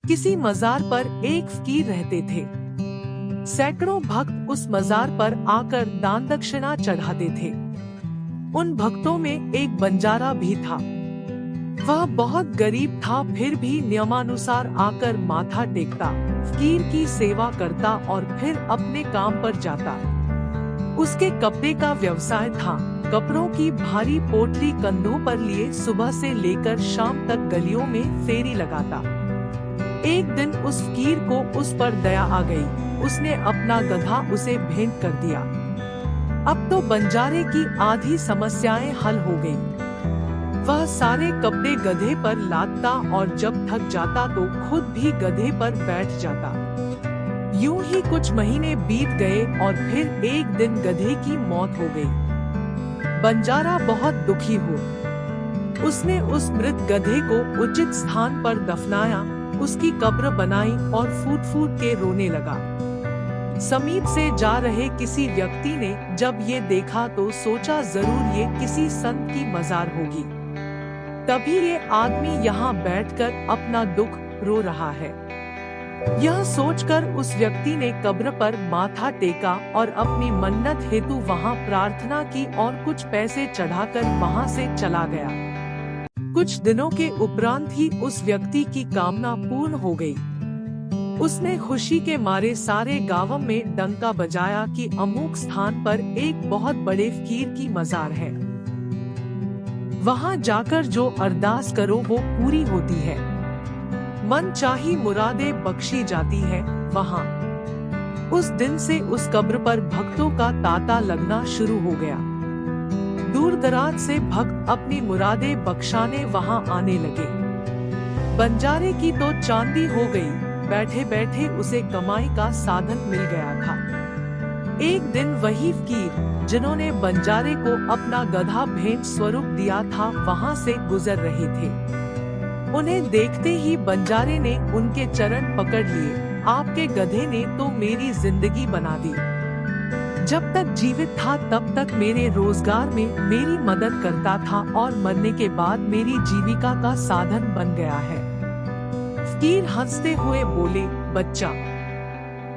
किसी मजार पर एक फकीर रहते थे। सैकड़ों भक्त उस मजार पर आकर दान दक्षिणा चढ़ाते थे। उन भक्तों में एक बंजारा भी था। वह बहुत गरीब था, फिर भी नियमानुसार आकर माथा टेकता, फकीर की सेवा करता और फिर अपने काम पर जाता। उसके कपड़े का व्यवसाय था। कपड़ों की भारी पोटली कंधों पर लिए सुबह से लेकर शाम तक गलियों में फेरी लगाता। एक दिन उस फकीर को उस पर दया आ गई। उसने अपना गधा उसे भेंट कर दिया। अब तो बंजारे की आधी समस्याएं हल हो गई। वह सारे कपड़े गधे पर लादता और जब थक जाता तो खुद भी गधे पर बैठ जाता। यूं ही कुछ महीने बीत गए और फिर एक दिन गधे की मौत हो गई। बंजारा बहुत दुखी हुआ। उसने उस मृत गधे को उचित स्थान पर दफनाया, उसकी कब्र बनाई और फूट फूट के रोने लगा। समीप से जा रहे किसी व्यक्ति ने जब ये देखा तो सोचा जरूर ये किसी संत की मजार होगी। तभी ये आदमी यहाँ बैठकर अपना दुख रो रहा है। यह सोचकर उस व्यक्ति ने कब्र पर माथा टेका और अपनी मन्नत हेतु वहाँ प्रार्थना की और कुछ पैसे चढ़ाकर वहाँ से चला गया। कुछ दिनों के उपरांत ही उस व्यक्ति की कामना पूर्ण हो गई। उसने खुशी के मारे सारे गांव में डंका बजाया कि अमुक स्थान पर एक बहुत बड़े फकीर की मजार है। वहां जाकर जो अरदास करो वो पूरी होती है, मन चाही मुरादें बख्शी जाती है। वहां उस दिन से उस कब्र पर भक्तों का तांता लगना शुरू हो गया। दूर दराज से भक्त अपनी मुरादें बख्शाने वहां आने लगे। बंजारे की तो चांदी हो गई। बैठे बैठे उसे कमाई का साधन मिल गया था। एक दिन वही फकीर जिन्होंने बंजारे को अपना गधा भेंट स्वरूप दिया था वहां से गुजर रहे थे। उन्हें देखते ही बंजारे ने उनके चरण पकड़ लिए। आपके गधे ने तो मेरी जिंदगी बना दी। जब तक जीवित था तब तक मेरे रोजगार में मेरी मदद करता था और मरने के बाद मेरी जीविका का साधन बन गया है। फकीर हंसते हुए बोले, बच्चा,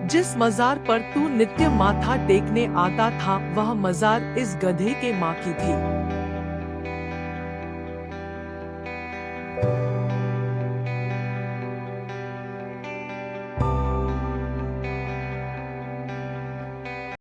जिस मजार पर तू नित्य माथा टेकने आता था वह मजार इस गधे के माँ की थी।